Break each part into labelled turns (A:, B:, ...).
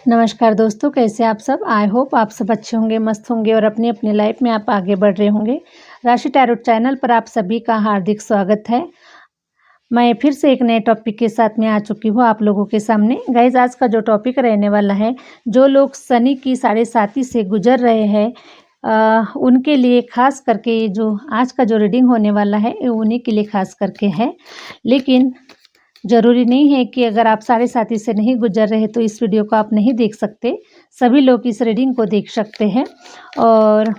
A: नमस्कार दोस्तों, कैसे आप सब? आई होप आप सब अच्छे होंगे, मस्त होंगे और अपनी अपनी लाइफ में आप आगे बढ़ रहे होंगे। राशि टैरोट चैनल पर आप सभी का हार्दिक स्वागत है। मैं फिर से एक नए टॉपिक के साथ में आ चुकी हूँ आप लोगों के सामने। गाइज, आज का जो टॉपिक रहने वाला है, जो लोग शनि की 7.5 से गुजर रहे हैं उनके लिए खास करके ये जो आज का जो रीडिंग होने वाला है ये उन्हीं के लिए खास करके है। लेकिन ज़रूरी नहीं है कि अगर आप 7.5 से नहीं गुजर रहे तो इस वीडियो को आप नहीं देख सकते। सभी लोग इस रीडिंग को देख सकते हैं और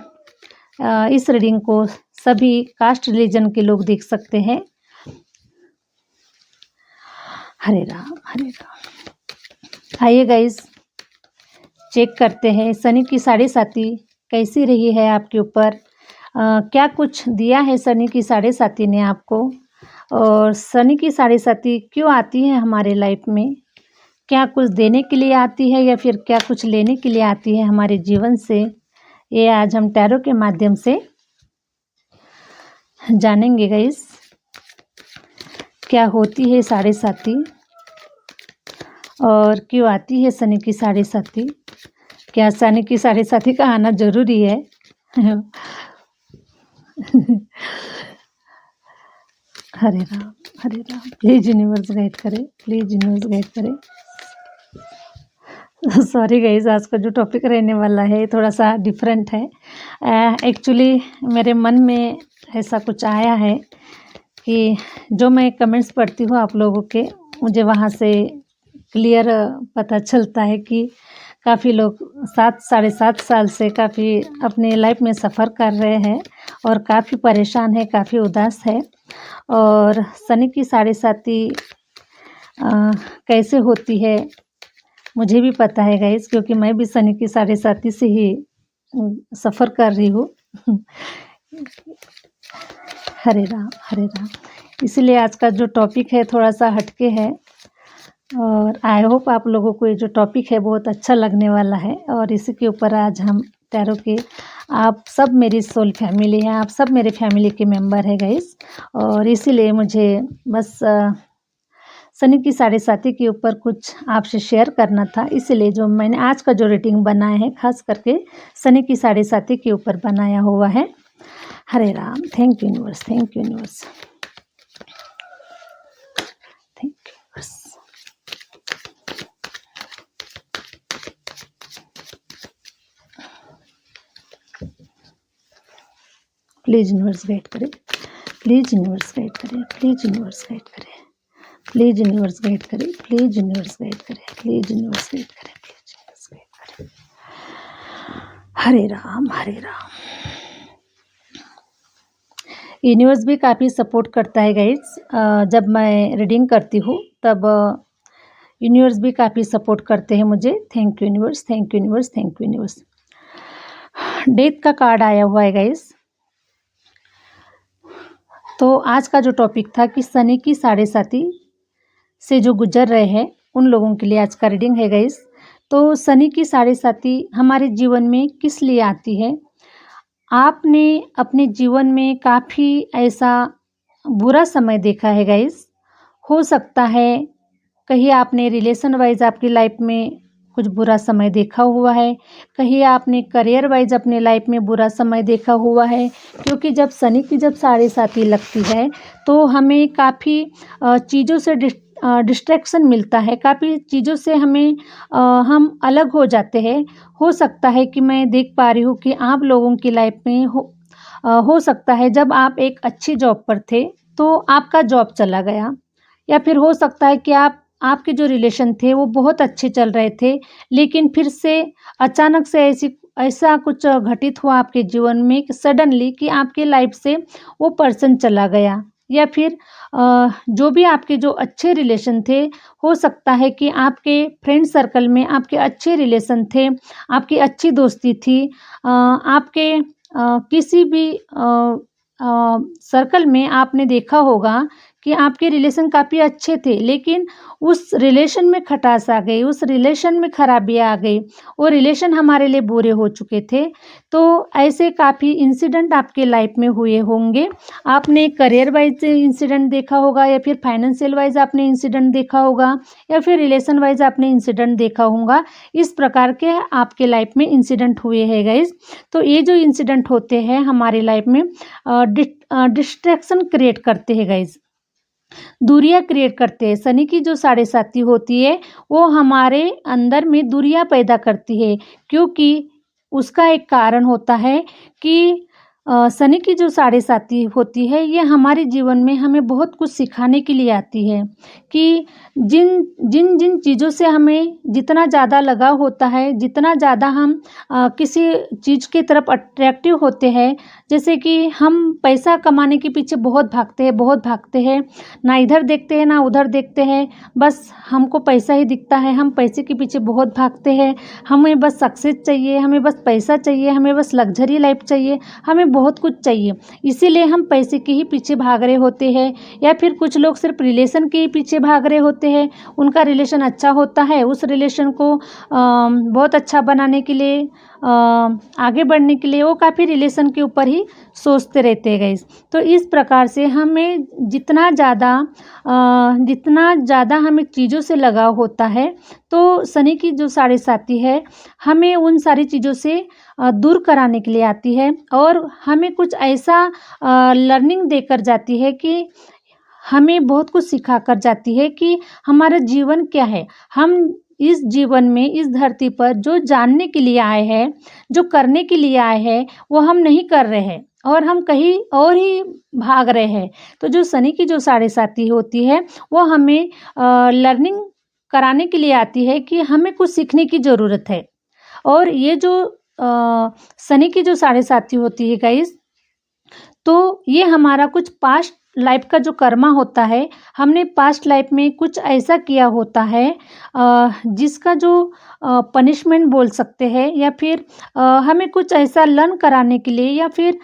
A: इस रीडिंग को सभी कास्ट रिलीजन के लोग देख सकते हैं। हरे राम हरे राम। आइए गाइस, चेक करते हैं शनि की 7.5 कैसी रही है आपके ऊपर। क्या कुछ दिया है शनि की 7.5 ने आपको, और शनि की 7.5 क्यों आती है हमारे लाइफ में? क्या कुछ देने के लिए आती है या फिर क्या कुछ लेने के लिए आती है हमारे जीवन से? ये आज हम टैरो के माध्यम से जानेंगे गाइस। क्या होती है 7.5 और क्यों आती है शनि की 7.5? क्या शनि की 7.5 का आना जरूरी है? Hare Ram Hare Ram. Please universe guide करे, प्लीज यूनिवर्स गाइड करे। सॉरी गाइज, आज का जो टॉपिक रहने वाला है थोड़ा सा डिफरेंट है। एक्चुअली मेरे मन में ऐसा कुछ आया है कि जो मैं कमेंट्स पढ़ती हूँ आप लोगों के, मुझे वहाँ से क्लियर पता चलता है कि काफ़ी लोग 7-7.5 साल से काफ़ी अपने लाइफ में सफ़र कर रहे हैं और काफ़ी परेशान है, काफ़ी उदास है। और शनि की 7.5 कैसे होती है मुझे भी पता है गाइस, क्योंकि मैं भी शनि की 7.5 से ही सफ़र कर रही हूँ। हरे राम हरे राम। इसलिए आज का जो टॉपिक है थोड़ा सा हटके है और आई होप आप लोगों को ये जो टॉपिक है बहुत अच्छा लगने वाला है। और इसी के ऊपर आज हम टैरो के, आप सब मेरी सोल फैमिली हैं, आप सब मेरे फैमिली के मेंबर हैं गाइस। और इसीलिए मुझे बस शनि की 7.5 के ऊपर कुछ आपसे शेयर करना था। इसलिए जो मैंने आज का जो रीडिंग बनाया है खास करके शनि की 7.5 के ऊपर बनाया हुआ है। Hare Ram. Thank you universe, thank you universe, thank you universe. Please universe guide करें, प्लीज यूनिवर्स गाइड करें, प्लीज यूनिवर्स गाइड करें, प्लीज यूनिवर्स गाइड करें, प्लीज यूनिवर्स गाइड करें, प्लीज यूनिवर्स गाइड करें, प्लीज यूनिवर्स गाइड करें। हरे राम हरे राम। यूनिवर्स भी काफ़ी support करता है गाइड्स। जब मैं रीडिंग करती हूँ तब यूनिवर्स भी काफ़ी सपोर्ट करते हैं मुझे। Thank you universe, thank you universe, thank you universe. Death का कार्ड आया हुआ है गाइस। तो आज का जो टॉपिक था कि शनि की 7.5 से जो गुजर रहे हैं उन लोगों के लिए आज का रीडिंग है गाइस। तो शनि की 7.5 हमारे जीवन में किस लिए आती है? आपने अपने जीवन में काफ़ी ऐसा बुरा समय देखा है गाइस। हो सकता है कहीं आपने रिलेशन वाइज आपकी लाइफ में कुछ बुरा समय देखा हुआ है, कहीं आपने करियर वाइज अपने लाइफ में बुरा समय देखा हुआ है। क्योंकि जब शनि की 7.5 लगती है तो हमें काफ़ी चीज़ों से डिस्ट्रैक्शन मिलता है, काफ़ी चीज़ों से हमें हम अलग हो जाते हैं। हो सकता है कि मैं देख पा रही हूँ कि आप लोगों की लाइफ में हो सकता है जब आप एक अच्छी जॉब पर थे तो आपका जॉब चला गया, या फिर हो सकता है कि आपके जो रिलेशन थे वो बहुत अच्छे चल रहे थे, लेकिन फिर से अचानक से ऐसा कुछ घटित हुआ आपके जीवन में कि सडनली कि आपके लाइफ से वो पर्सन चला गया। या फिर जो भी आपके जो अच्छे रिलेशन थे, हो सकता है कि आपके फ्रेंड सर्कल में आपके अच्छे रिलेशन थे, आपकी अच्छी दोस्ती थी, आपके किसी भी सर्कल में आपने देखा होगा कि आपके रिलेशन काफ़ी अच्छे थे, लेकिन उस रिलेशन में खटास आ गई, उस रिलेशन में खराबियाँ आ गई, वो रिलेशन हमारे लिए बुरे हो चुके थे। तो ऐसे काफ़ी इंसिडेंट आपके लाइफ में हुए होंगे। आपने करियर वाइज़ इंसिडेंट देखा होगा, या फिर फाइनेंशियल वाइज़ आपने इंसिडेंट देखा होगा, या फिर रिलेशन वाइज़ आपने इंसिडेंट देखा होगा। इस प्रकार के आपके लाइफ में इंसिडेंट हुए हैं गाइज़। तो ये जो इंसिडेंट होते हैं हमारी लाइफ में डिस्ट्रैक्शन क्रिएट करते हैं गाइज़, दूरियाँ क्रिएट करते हैं। शनि की जो साढ़े साती होती है, वो हमारे अंदर में दूरियाँ पैदा करती है, क्योंकि उसका एक कारण होता है कि शनि की जो साढ़े साती होती है, ये हमारे जीवन में हमें बहुत कुछ सिखाने के लिए आती है कि जिन जिन जिन चीज़ों से हमें जितना ज़्यादा लगाव होता है, जितना ज़्यादा हम किसी चीज़ की तरफ अट्रैक्टिव होते हैं, जैसे कि हम पैसा कमाने के पीछे बहुत भागते हैं, ना इधर देखते हैं ना उधर देखते हैं, बस हमको पैसा ही दिखता है, हम पैसे के पीछे बहुत भागते हैं, हमें बस सक्सेस चाहिए, हमें बस पैसा चाहिए, हमें बस लग्जरी लाइफ चाहिए, हमें बहुत कुछ चाहिए, इसीलिए हम पैसे के ही पीछे भाग रहे होते हैं। या फिर कुछ लोग सिर्फ रिलेशन के ही पीछे भाग रहे होते हैं, उनका रिलेशन अच्छा होता है, उस रिलेशन को बहुत अच्छा बनाने के लिए, आगे बढ़ने के लिए वो काफ़ी रिलेशन के ऊपर ही सोचते रहते हैं गाइस। तो इस प्रकार से हमें जितना ज़्यादा हमें चीज़ों से लगाव होता है, तो शनि की जो साढ़े साती है हमें उन सारी चीज़ों से दूर कराने के लिए आती है, और हमें कुछ ऐसा लर्निंग देकर जाती है कि हमें बहुत कुछ सिखा कर जाती है कि हमारा जीवन क्या है। हम इस जीवन में, इस धरती पर जो जानने के लिए आए हैं, जो करने के लिए आए हैं, वो हम नहीं कर रहे हैं और हम कहीं और ही भाग रहे हैं। तो जो शनि की जो साढ़े साती होती है, वो हमें लर्निंग कराने के लिए आती है कि हमें कुछ सीखने की ज़रूरत है। और ये जो शनि की जो साढ़े साती होती है गाइस, तो ये हमारा कुछ पास्ट लाइफ का जो कर्मा होता है, हमने पास्ट लाइफ में कुछ ऐसा किया होता है जिसका जो पनिशमेंट बोल सकते हैं, या फिर हमें कुछ ऐसा लर्न कराने के लिए, या फिर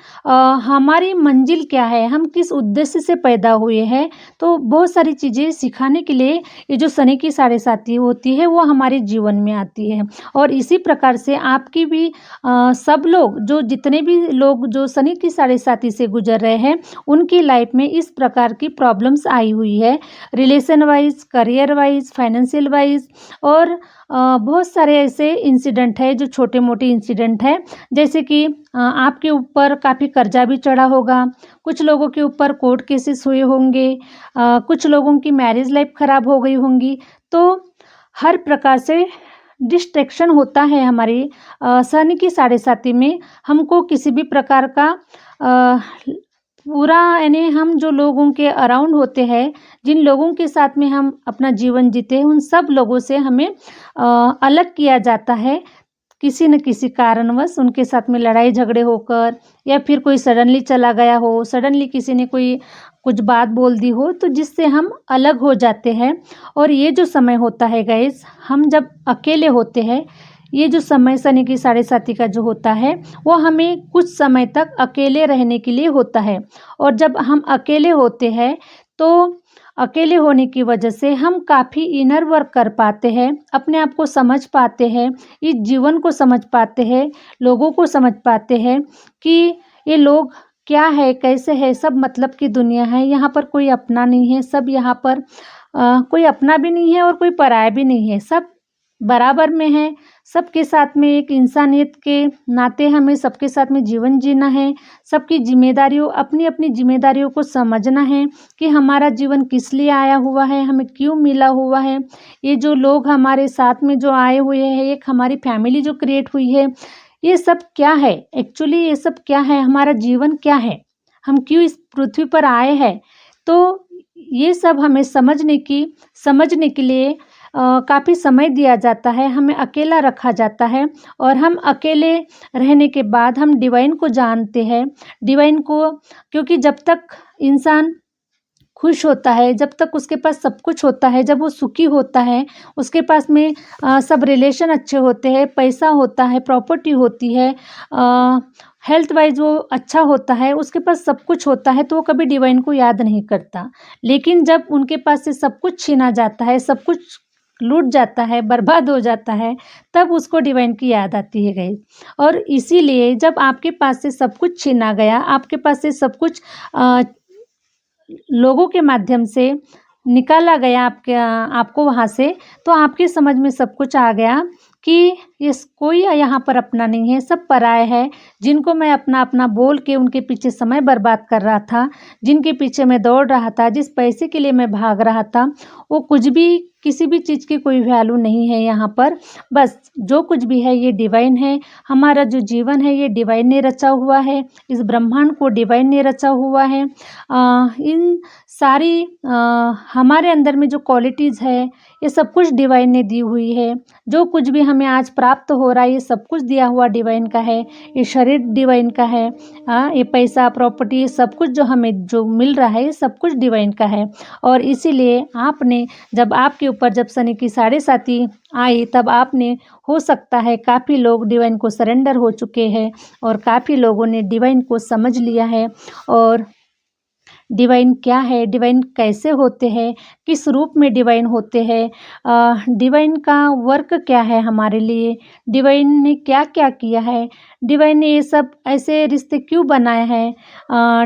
A: हमारी मंजिल क्या है, हम किस उद्देश्य से पैदा हुए हैं, तो बहुत सारी चीज़ें सिखाने के लिए ये जो शनि की साढ़े साती होती है, वो हमारे जीवन में आती है। और इसी प्रकार से आपकी भी सब लोग, जो जितने भी लोग जो शनि की साढ़े साती से गुजर रहे हैं, उनकी लाइफ में इस प्रकार की प्रॉब्लम्स आई हुई है, relation wise, career wise, financial wise, और बहुत सारे ऐसे इंसिडेंट है जो छोटे मोटे इंसिडेंट है, जैसे कि आपके ऊपर काफ़ी कर्जा भी चढ़ा होगा, कुछ लोगों के ऊपर कोर्ट केसेस हुए होंगे, कुछ लोगों की मैरिज लाइफ ख़राब हो गई होंगी। तो हर प्रकार से डिस्ट्रैक्शन होता है हमारी शनि की साढ़े साती में। हमको किसी भी प्रकार का पूरा, यानी हम जो लोगों के अराउंड होते हैं, जिन लोगों के साथ में हम अपना जीवन जीते हैं, उन सब लोगों से हमें अलग किया जाता है किसी न किसी कारणवश, उनके साथ में लड़ाई झगड़े होकर, या फिर कोई सडनली चला गया हो, सडनली किसी ने कोई कुछ बात बोल दी हो, तो जिससे हम अलग हो जाते हैं। और ये जो समय होता है गाइस, हम जब अकेले होते हैं, ये जो समय शनि की साढ़े साती का जो होता है, वो हमें कुछ समय तक अकेले रहने के लिए होता है। और जब हम अकेले होते हैं, तो अकेले होने की वजह से हम काफ़ी इनर वर्क कर पाते हैं, अपने आप को समझ पाते हैं, इस जीवन को समझ पाते हैं, लोगों को समझ पाते हैं कि ये लोग क्या है, कैसे है, सब मतलब की दुनिया है, यहाँ पर कोई अपना नहीं है, सब यहाँ पर कोई अपना भी नहीं है और कोई पराया भी नहीं है, सब बराबर में है। सबके साथ में एक इंसानियत के नाते हमें सबके साथ में जीवन जीना है, सबकी जिम्मेदारियों, अपनी अपनी जिम्मेदारियों को समझना है कि हमारा जीवन किस लिए आया हुआ है, हमें क्यों मिला हुआ है। ये जो लोग हमारे साथ में जो आए हुए हैं, एक हमारी फैमिली जो क्रिएट हुई है, ये सब क्या है एक्चुअली, ये सब क्या है, हमारा जीवन क्या है, हम क्यों इस पृथ्वी पर आए हैं। तो ये सब हमें समझने के लिए काफ़ी समय दिया जाता है, हमें अकेला रखा जाता है, और हम अकेले रहने के बाद हम डिवाइन को जानते हैं। डिवाइन को, क्योंकि जब तक इंसान खुश होता है, जब तक उसके पास सब कुछ होता है, जब वो सुखी होता है, उसके पास में सब रिलेशन अच्छे होते हैं, पैसा होता है, प्रॉपर्टी होती है, हेल्थ वाइज वो अच्छा होता है, उसके पास सब कुछ होता है, तो वो कभी डिवाइन को याद नहीं करता। लेकिन जब उनके पास से सब कुछ छीना जाता है, सब कुछ लूट जाता है, बर्बाद हो जाता है, तब उसको डिवाइन की याद आती है गाइस। और इसीलिए जब आपके पास से सब कुछ छीना गया, आपके पास से सब कुछ अ, लोगों के माध्यम से निकाला गया आपको वहाँ से, तो आपकी समझ में सब कुछ आ गया कि कोई यहाँ पर अपना नहीं है, सब पराये है। जिनको मैं अपना-अपना बोल के उनके पीछे समय बर्बाद कर रहा था, जिनके पीछे मैं दौड़ रहा था, जिस पैसे के लिए मैं भाग रहा था, वो कुछ भी, किसी भी चीज़ की कोई वैल्यू नहीं है यहाँ पर। बस जो कुछ भी है ये डिवाइन है। हमारा जो जीवन है ये डिवाइन ने रचा हुआ है, इस ब्रह्मांड को डिवाइन ने रचा हुआ है। इन सारी हमारे अंदर में जो क्वालिटीज़ है, ये सब कुछ डिवाइन ने दी हुई है। जो कुछ भी हमें आज प्राप्त हो रहा है, ये सब कुछ दिया हुआ डिवाइन का है। ये शरीर डिवाइन का है, ये पैसा, प्रॉपर्टी, सब कुछ जो हमें जो मिल रहा है, ये सब कुछ डिवाइन का है। और इसीलिए आपने, जब आपके ऊपर जब शनि की साढ़े साती आई, तब आपने, हो सकता है काफ़ी लोग डिवाइन को सरेंडर हो चुके हैं और काफ़ी लोगों ने डिवाइन को समझ लिया है। और डिवाइन क्या है, डिवाइन कैसे होते हैं, किस रूप में डिवाइन होते हैं, डिवाइन का वर्क क्या है हमारे लिए, डिवाइन ने क्या-क्या किया है, डिवाइन ने ये सब ऐसे रिश्ते क्यों बनाए हैं,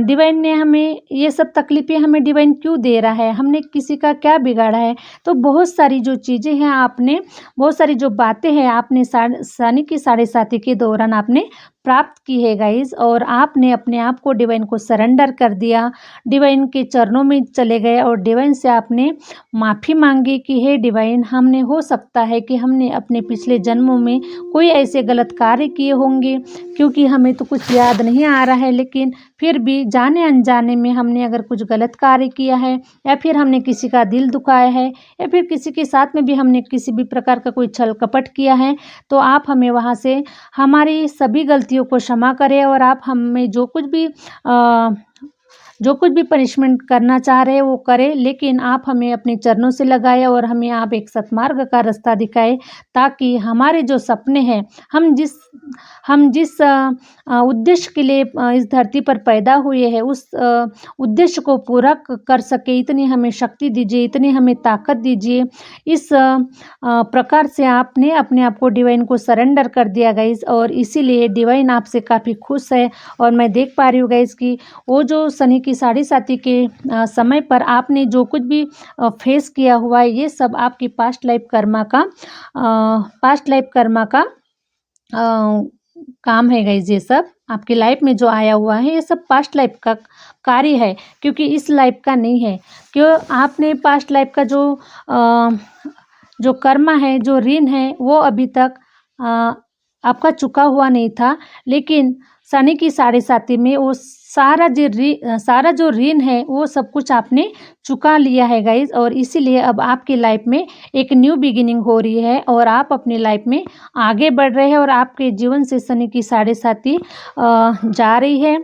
A: डिवाइन ने हमें ये सब तकलीफ़ें हमें डिवाइन क्यों दे रहा है, हमने किसी का क्या बिगाड़ा है। तो बहुत सारी जो चीज़ें हैं आपने, बहुत सारी जो बातें हैं आपने शनि की साढ़े साती के दौरान आपने प्राप्त की है गाइज़। और आपने अपने आप को डिवाइन को सरेंडर कर दिया, डिवाइन के चरणों में चले गए और डिवाइन से आपने माफ़ी मांगी कि हे डिवाइन, हमने, हो सकता है कि हमने अपने पिछले जन्मों में कोई ऐसे गलत कार्य किए होंगे, क्योंकि हमें तो कुछ याद नहीं आ रहा है, लेकिन फिर भी जाने अनजाने में हमने अगर कुछ गलत कार्य किया है, या फिर हमने किसी का दिल दुखाया है, या फिर किसी के साथ में भी हमने किसी भी प्रकार का कोई छल कपट किया है, तो आप हमें वहाँ से हमारी सभी गलतियों को क्षमा करें। और आप हमें जो कुछ भी पनिशमेंट करना चाह रहे हैं वो करें, लेकिन आप हमें अपने चरणों से लगाएं और हमें आप एक सत्मार्ग का रास्ता दिखाएं, ताकि हमारे जो सपने हैं, हम जिस उद्देश्य के लिए इस धरती पर पैदा हुए हैं, उस उद्देश्य को पूरा कर सके, इतनी हमें शक्ति दीजिए, इतनी हमें ताकत दीजिए। इस प्रकार से आपने अपने आप को डिवाइन को सरेंडर कर दिया गाइज, और इसीलिए डिवाइन आपसे काफ़ी खुश है। और मैं देख पा रही हूँ गाइज कि वो जो शनि की साढ़े साती के समय पर आपने जो कुछ भी फेस किया हुआ है, ये सब आपकी पास्ट लाइफ कर्मा का काम है गाइज। ये सब आपकी लाइफ में जो आया हुआ है, ये सब पास्ट लाइफ का कार्य है, क्योंकि इस लाइफ का नहीं है। क्यों आपने पास्ट लाइफ का जो कर्मा है, जो ऋण है, वो अभी तक आपका चुका हुआ नहीं था, लेकिन शनि की साढ़े साती में वो सारा जो ऋण है, वो सब कुछ आपने चुका लिया है गाइज। और इसीलिए अब आपकी लाइफ में एक न्यू बिगिनिंग हो रही है और आप अपनी लाइफ में आगे बढ़ रहे हैं, और आपके जीवन से शनि की साढ़े साती जा रही है।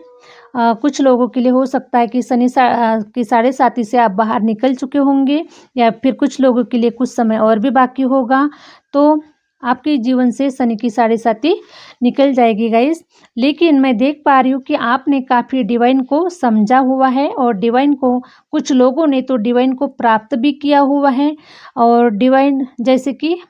A: कुछ लोगों के लिए हो सकता है कि शनि की साढ़े साती से आप बाहर निकल चुके होंगे, या फिर कुछ लोगों के लिए कुछ समय और भी बाकी होगा, तो आपके जीवन से शनि की साढ़े साती निकल जाएगी गाइस। लेकिन मैं देख पा रही हूँ कि आपने काफ़ी डिवाइन को समझा हुआ है, और डिवाइन को, कुछ लोगों ने तो डिवाइन को प्राप्त भी किया हुआ है। और डिवाइन, जैसे कि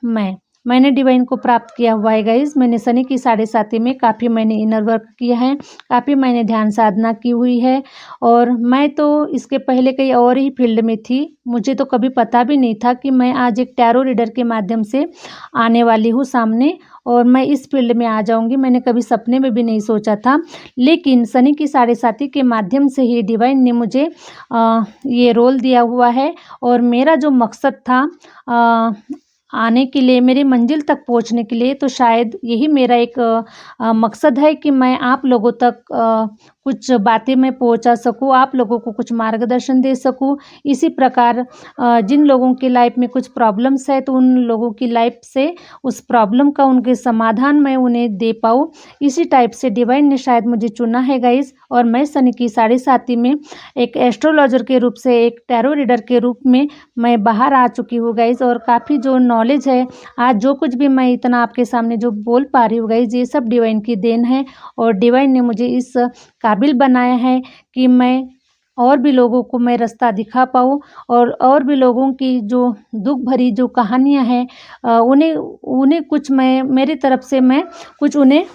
A: मैंने डिवाइन को प्राप्त किया हुआ है गाइज। मैंने शनि की साढ़े साती में काफ़ी मैंने इनर वर्क किया है, काफ़ी मैंने ध्यान साधना की हुई है। और मैं तो इसके पहले कहीं और ही फील्ड में थी, मुझे तो कभी पता भी नहीं था कि मैं आज एक टैरो रीडर के माध्यम से आने वाली हूँ सामने, और मैं इस फील्ड में आ जाऊंगी। मैंने कभी सपने में भी नहीं सोचा था, लेकिन शनि की साढ़े साती के माध्यम से ही डिवाइन ने मुझे ये रोल दिया हुआ है। और मेरा जो मकसद था आने के लिए, मेरी मंजिल तक पहुंचने के लिए, तो शायद यही मेरा एक मकसद है कि मैं आप लोगों तक कुछ बातें मैं पहुंचा सकूं, आप लोगों को कुछ मार्गदर्शन दे सकूं। इसी प्रकार जिन लोगों की लाइफ में कुछ प्रॉब्लम्स है, तो उन लोगों की लाइफ से उस प्रॉब्लम का, उनके समाधान मैं उन्हें दे पाऊँ, इसी टाइप से डिवाइन ने शायद मुझे चुना है गाइस। और मैं शनि की साढ़े साती में एक एस्ट्रोलॉजर के रूप से, एक टैरो रीडर के रूप में मैं बाहर आ चुकी हूँ गाइस। और काफ़ी जो नॉलेज है, आज जो कुछ भी मैं इतना आपके सामने जो बोल पा रही हूँ गाइज़, ये सब डिवाइन की देन है और डिवाइन ने मुझे इस काबिल बनाया है कि मैं और भी लोगों को मैं रास्ता दिखा पाऊँ और भी लोगों की जो दुःख भरी जो कहानियाँ हैं उन्हें उन्हें कुछ मैं मेरी तरफ से मैं कुछ उन्हें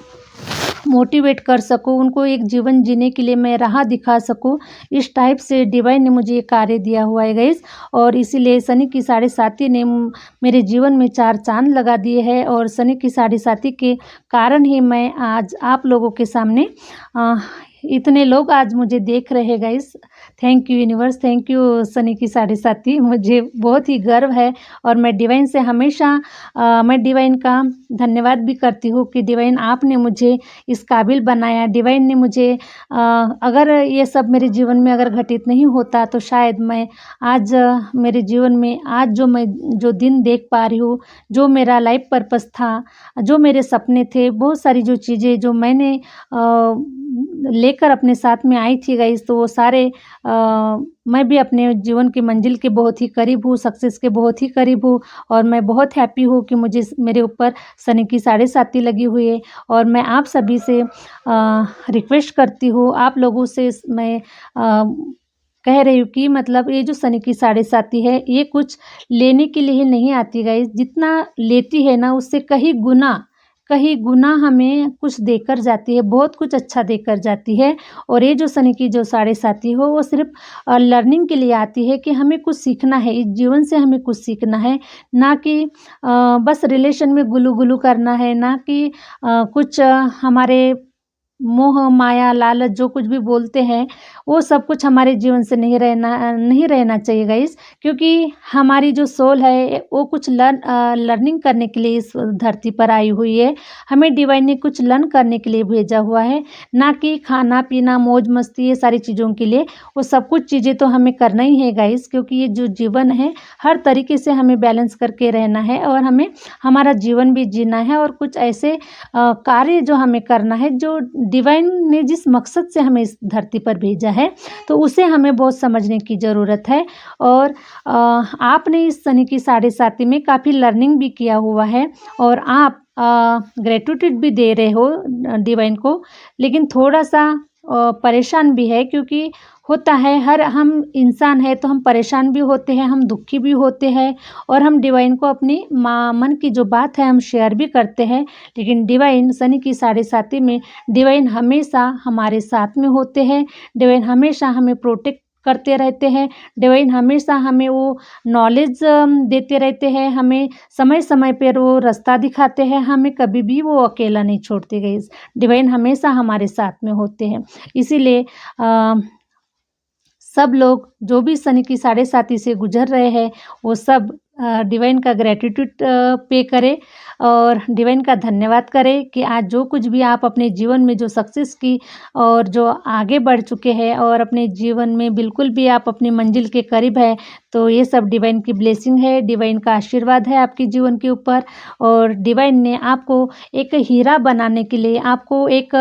A: मोटिवेट कर सकूँ, उनको एक जीवन जीने के लिए मैं राह दिखा सकूँ। इस टाइप से डिवाइन ने मुझे ये कार्य दिया हुआ है गाइज़ और इसीलिए शनि की साढ़े साती ने मेरे जीवन में 4 चाँद लगा दिए हैं और शनि की साढ़े साती के कारण ही मैं आज आप लोगों के सामने इतने लोग आज मुझे देख रहे हैं guys. Thank you universe, thank you Shani की साढ़े साती। मुझे बहुत ही गर्व है और मैं डिवाइन से हमेशा मैं डिवाइन का धन्यवाद भी करती हूँ कि डिवाइन आपने मुझे इस काबिल बनाया। डिवाइन ने मुझे अगर ये सब मेरे जीवन में अगर घटित नहीं होता तो शायद मैं आज मेरे जीवन में आज मैं जो दिन देख पा रही हूँ, जो मेरा लाइफ पर्पस था, जो मेरे सपने थे, बहुत सारी जो चीज़ें जो मैंने लेकर अपने साथ में आई थी गाइज़, तो वो सारे मैं भी अपने जीवन की मंजिल के बहुत ही करीब हूँ, सक्सेस के बहुत ही करीब हूँ और मैं बहुत हैप्पी हूँ कि मुझे मेरे ऊपर शनि की साढ़े साती लगी हुई है और मैं आप सभी से रिक्वेस्ट करती हूँ, आप लोगों से मैं कह रही हूँ कि मतलब ये जो शनि की साढ़े साती है, ये कुछ लेने के लिए ही नहीं आती गाइज़, जितना लेती है ना उससे कहीं गुना हमें कुछ देकर जाती है, बहुत कुछ अच्छा देकर जाती है और ये जो शनि की जो साढ़े साती हो वो सिर्फ लर्निंग के लिए आती है कि हमें कुछ सीखना है, इस जीवन से हमें कुछ सीखना है, ना कि बस रिलेशन में गुलू-गुलू करना है, ना कि कुछ हमारे मोह, माया, लालच जो कुछ भी बोलते हैं, वो सब कुछ हमारे जीवन से नहीं रहना चाहिए गाइज़, क्योंकि हमारी जो सोल है वो कुछ लर्निंग करने के लिए इस धरती पर आई हुई है। हमें डिवाइन ने कुछ लर्न करने के लिए भेजा हुआ है, ना कि खाना-पीना, मौज-मस्ती ये सारी चीज़ों के लिए। वो सब कुछ चीज़ें तो हमें करना ही है गाइज़, क्योंकि ये जो जीवन है हर तरीके से हमें बैलेंस करके रहना है और हमें हमारा जीवन भी जीना है और कुछ ऐसे कार्य जो हमें करना है जो डिवाइन ने जिस मकसद से हमें इस धरती पर भेजा है, तो उसे हमें बहुत समझने की ज़रूरत है और आपने इस शनि की साढ़े साती में काफ़ी लर्निंग भी किया हुआ है और आप ग्रेटिट्यूड भी दे रहे हो डिवाइन को, लेकिन थोड़ा-सा परेशान भी है क्योंकि होता है हर हम इंसान है तो हम परेशान भी होते हैं, हम दुखी भी होते हैं और हम डिवाइन को अपनी मन की जो बात है हम शेयर भी करते हैं, लेकिन डिवाइन शनि की साढ़े साती में डिवाइन हमेशा हमारे साथ में होते हैं, डिवाइन हमेशा हमें प्रोटेक्ट करते रहते हैं, डिवाइन हमेशा हमें वो नॉलेज देते रहते हैं, हमें समय-समय पर वो रास्ता दिखाते हैं, हमें कभी भी वो अकेला नहीं छोड़ते गाइज़। डिवाइन हमेशा हमारे साथ में होते हैं, इसीलिए सब लोग जो भी शनि की साढ़े साती से गुजर रहे हैं, वो सब डिवाइन का ग्रैटिट्यूड पे करें और डिवाइन का धन्यवाद करें कि आज जो कुछ भी आप अपने जीवन में जो सक्सेस की और जो आगे बढ़ चुके हैं और अपने जीवन में बिल्कुल भी आप अपनी मंजिल के करीब है, तो ये सब डिवाइन की ब्लेसिंग है, डिवाइन का आशीर्वाद है आपके जीवन के ऊपर और डिवाइन ने आपको एक हीरा बनाने के लिए, आपको एक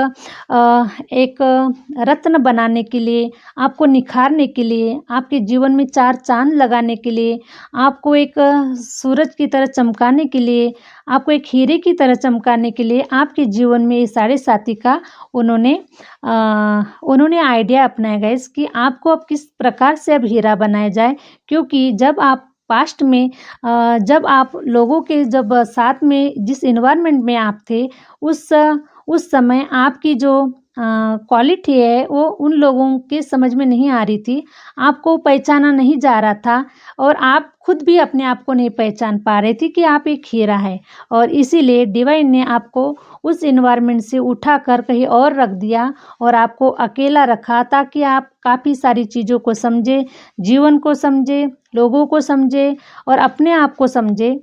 A: रत्न बनाने के लिए, आपको निखारने के लिए, आपके जीवन में 4 चाँद लगाने के लिए, आपको एक सूरज की तरह चमकाने के लिए, आपको एक हीरे की तरह चमकाने के लिए आपके जीवन में ये साढ़े साती का उन्होंने आइडिया अपनाया गाइस कि आपको अब किस प्रकार से अब हीरा बनाया जाए, क्योंकि जब आप पास्ट में जब आप लोगों के जब साथ में जिस एनवायरनमेंट में आप थे उस समय आपकी जो क्वालिटी है वो उन लोगों के समझ में नहीं आ रही थी, आपको पहचाना नहीं जा रहा था और आप खुद भी अपने आप को नहीं पहचान पा रहे थे कि आप एक हीरा है और इसीलिए डिवाइन ने आपको उस एनवायरनमेंट से उठाकर कहीं और रख दिया और आपको अकेला रखा ताकि आप काफ़ी सारी चीज़ों को समझे, जीवन को समझे, लोगों को समझे और अपने आप को समझे।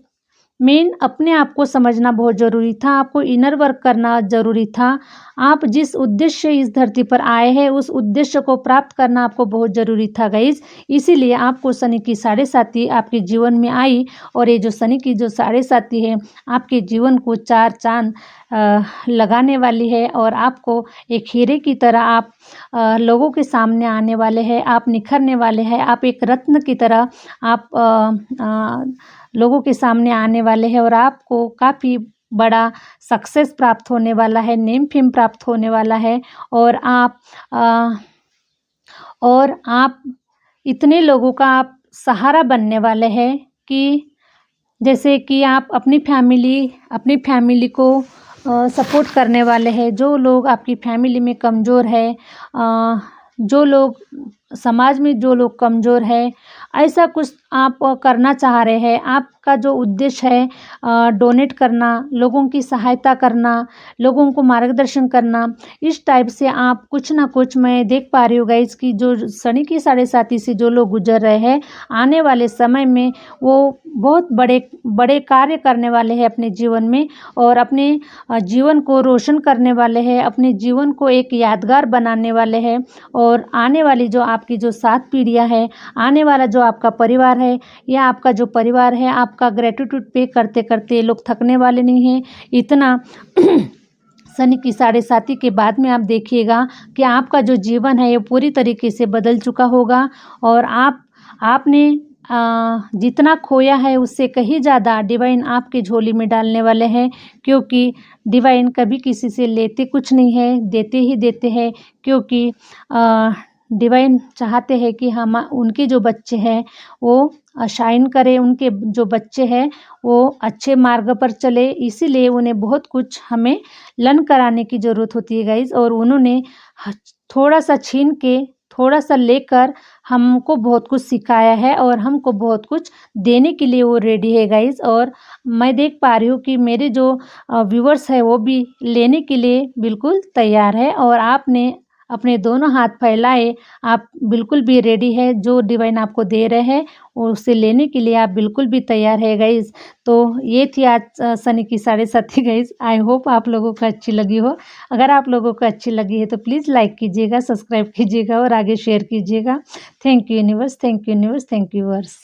A: मेन अपने आप को समझना बहुत ज़रूरी था, आपको इनर वर्क करना ज़रूरी था। आप जिस उद्देश्य इस धरती पर आए हैं, उस उद्देश्य को प्राप्त करना आपको बहुत ज़रूरी था गाइज़। इसीलिए आपको शनि की साढ़े साती आपके जीवन में आई और ये जो शनि की जो साढ़े साती है, आपके जीवन को 4 चाँद लगाने वाली है और आपको एक हीरे की तरह आप लोगों के सामने आने वाले हैं, आप निखरने वाले हैं, आप एक रत्न की तरह आप लोगों के सामने आने वाले हैं और आपको काफ़ी बड़ा सक्सेस प्राप्त होने वाला है, नेम फेम प्राप्त होने वाला है। और आप इतने लोगों का आप सहारा बनने वाले हैं कि जैसे कि आप अपनी फैमिली को सपोर्ट करने वाले हैं। जो लोग आपकी फैमिली में कमज़ोर है, जो लोग समाज में जो लोग कमज़ोर है, ऐसा कुछ आप करना चाह रहे हैं। आपका जो उद्देश्य है डोनेट करना, लोगों की सहायता करना, लोगों को मार्गदर्शन करना, इस टाइप से आप कुछ ना कुछ, मैं देख पा रही हूँ गाइस कि जो शनि की 7.5 से जो लोग गुजर रहे हैं, आने वाले समय में वो बहुत बड़े बड़े कार्य करने वाले हैं अपने जीवन में और अपने जीवन को रोशन करने वाले हैं, अपने जीवन को एक यादगार बनाने वाले हैं। और आने वाली जो आपकी जो 7 पीढ़ियाँ हैं, आने वाला जो आपका परिवार है, या आपका जो परिवार है, आपका ग्रेटिट्यूड पे करते करते ये लोग थकने वाले नहीं हैं। इतना शनि की 7.5 के बाद में आप देखिएगा कि आपका जो जीवन है ये पूरी तरीके से बदल चुका होगा और आपने जितना खोया है उससे कहीं ज़्यादा डिवाइन आपके झोली में डालने वाले हैं। क्योंकि डिवाइन कभी किसी से लेते कुछ नहीं है, देते ही देते हैं। क्योंकि डिवाइन चाहते हैं कि हम उनके जो बच्चे हैं वो शाइन करें, उनके जो बच्चे हैं वो अच्छे मार्ग पर चले। इसीलिए उन्हें बहुत कुछ हमें लर्न कराने की ज़रूरत होती है गाइज़। और उन्होंने थोड़ा सा छीन के, थोड़ा सा लेकर हमको बहुत कुछ सिखाया है और हमको बहुत कुछ देने के लिए वो रेडी है गाइज़। और मैं देख पा रही हूँ कि मेरे जो व्यूअर्स है वो भी लेने के लिए बिल्कुल तैयार है। और आपने अपने दोनों हाथ फैलाए, आप बिल्कुल भी रेडी है। जो डिवाइन आपको दे रहे हैं उसे लेने के लिए आप बिल्कुल भी तैयार है गाइज़। तो ये थी आज शनि की 7.5 गाइज़। आई होप आप लोगों को अच्छी लगी हो। अगर आप लोगों को अच्छी लगी है तो प्लीज़ लाइक कीजिएगा, सब्सक्राइब कीजिएगा और आगे शेयर कीजिएगा। Thank you universe, thank you universe, thank you viewers.